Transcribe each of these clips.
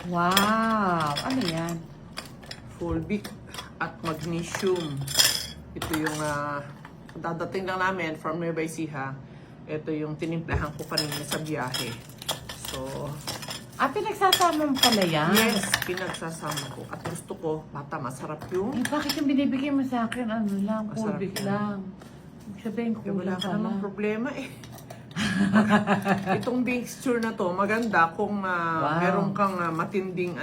Wow! Ano yan? Fulvic at magnesium. Ito yung dadating lang namin from Nueva Ecija. Ito yung tinimplahan ko kanina sa biyahe. So, Pinagsasama mo pala yan? yes, pinagsasama ko. At gusto ko, bata, masarap yung... Bakit yung binibigay mo sa akin? Ano lang, Masarap Fulvic yan. lang. Sabihin ko wala lang ka pala. namang problema eh. Itong mixture na to, maganda kung Wow. meron kang matinding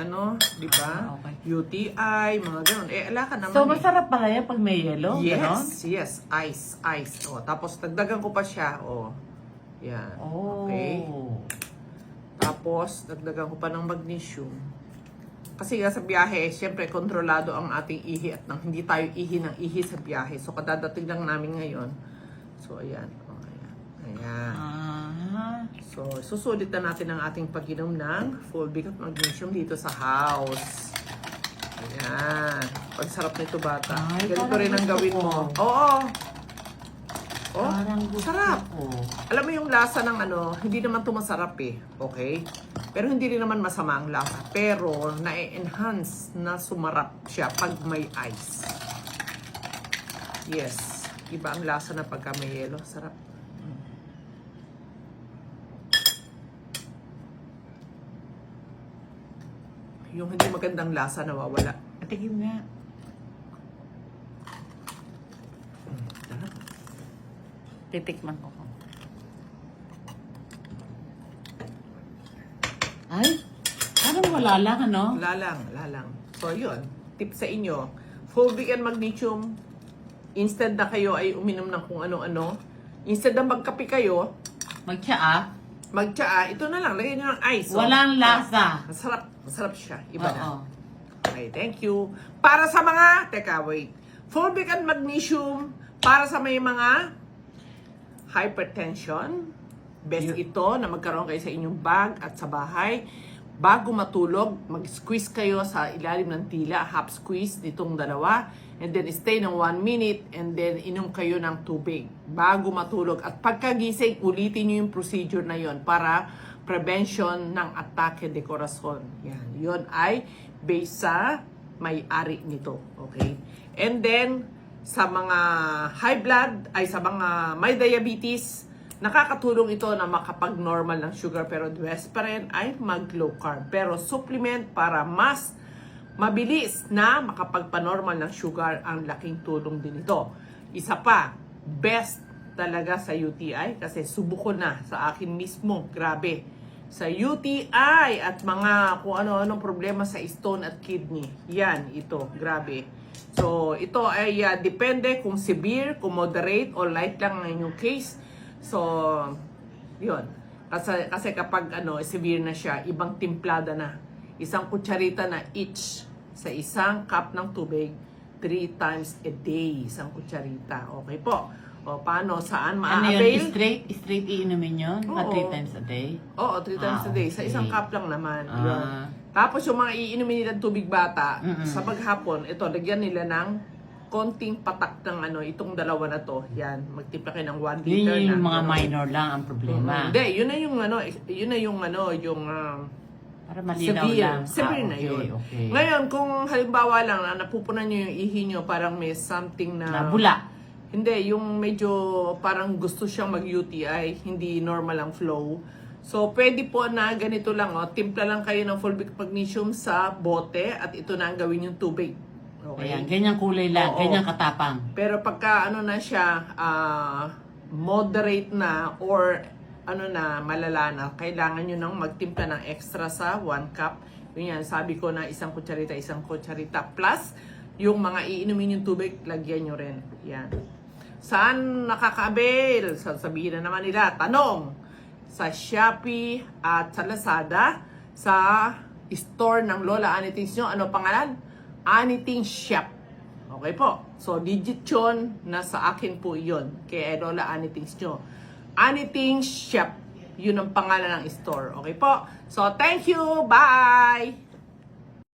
di ba? Okay. UTI, mga ganun. Ala ka naman So, masarap pala yan pag may yellow? Ganon? Yes, ice. Tapos, dagdagan ko pa siya. Yan. Oh. Okay. Tapos, dagdagan ko pa ng magnesium. Kasi nga sa biyahe, siyempre, kontrolado ang ating ihi at hindi tayo ihi ng ihi sa biyahe. So, kadadating lang namin ngayon. So, ayan. Ayan. So, susulit na natin ang ating pag-inom ng Fulvic at magnesium dito sa house. Ayan. Pagsarap nito, bata. Ay, Ganito parang rin ang gusto gawin ko. mo. Oo. Parang gusto sarap. ko. Alam mo yung lasa ng hindi naman ito masarap eh. Okay? Pero hindi rin naman masama ang lasa. Pero, na-enhance na sumarap siya pag may ice. Yes. Iba ang lasa na pagka may yelo. Sarap. Yung hindi magandang lasa nawawala. Tigim nga. Titikman ko. Ay, parang wala lang, ano? Lalang. So, yun. Tip sa inyo. Fulvic and magnesium. Instead na kayo ay uminom ng kung ano-ano. Instead na magkape kayo, Magtsaa? magtsaa, ito na lang. Lagyan nyo ng ice. Walang lasa. Masarap siya. Iba na. Oo. Okay, thank you. Para sa mga, wait. Fulvic and magnesium, para sa may mga hypertension, best ito na magkaroon kayo sa inyong bag at sa bahay. Bago matulog, mag-squeeze kayo sa ilalim ng tila, half squeeze nitong dalawa. And then stay ng 1 minute and then inom kayo ng tubig bago matulog. At pagkagising, ulitin nyo yung procedure na yon para prevention ng atake de corazon. Yan. Yun ay based sa may-ari nito. Okay? And then, sa mga high blood, ay sa mga may diabetes, nakakatulong ito na makapag-normal ng sugar, pero the best pa rin ay mag-low carb. Pero supplement para mas mabilis na makapagpa-normal ng sugar, ang laking tulong din ito. Isa pa, best talaga sa UTI kasi subok ko na sa akin mismo. Grabe. Sa UTI at mga kung ano-anong problema sa stone at kidney. Yan, ito. Grabe. So, ito ay depende kung severe, kung moderate, o light lang ang inyong case. So, yun. Kasi kapag severe na siya, ibang timplada na. Isang kutsarita na each sa isang cup ng tubig, 3 times a day. Isang kutsarita. Okay po. O, paano? Saan Ano ma-avail? yun? Straight iinumin yun? Oo. 3 times a day? Oo, 3 times a day. Sa Okay. isang cup lang naman. Ah. Yun. Tapos yung mga iinumin nilang tubig bata, Mm-mm. sa maghapon, ito, lagyan nila ng konting patak ng itong dalawa na to. Yan, magtimpla kayo ng 1 liter Yun yung na. mga minor lang ang problema. Hindi, yun na yung Para malinaw severe. lang. Severe na okay, yun. Okay. Ngayon, kung halimbawa lang na napupunan nyo yung ihi nyo, parang may something na... Nabula. Hindi, yung medyo parang gusto siyang mag-UTI, hindi normal ang flow. So, pwede po na ganito lang, timpla lang kayo ng Fulvic magnesium sa bote at ito na ang gawin yung tubig. Okay? Ayan, ganyang kulay lang, Oo. ganyang katapang. Pero pagka na siya, moderate na or malala na, kailangan nyo nang magtimpla ng extra sa 1 cup. Yun yan, sabi ko na isang kutsarita plus yung mga iinumin yung tubig, lagyan nyo rin. Yan. Saan nakaka-avail? Sabihin na naman nila, tanong! Sa Shopee at sa Lazada, sa store ng Lola Anythings nyo. Ano pangalan? Anything Shop. Okay po. So, digit yun, nasa akin po yun. Kaya Lola Anythings nyo. Anything Shop. Yun ang pangalan ng store. Okay po. So, thank you. Bye!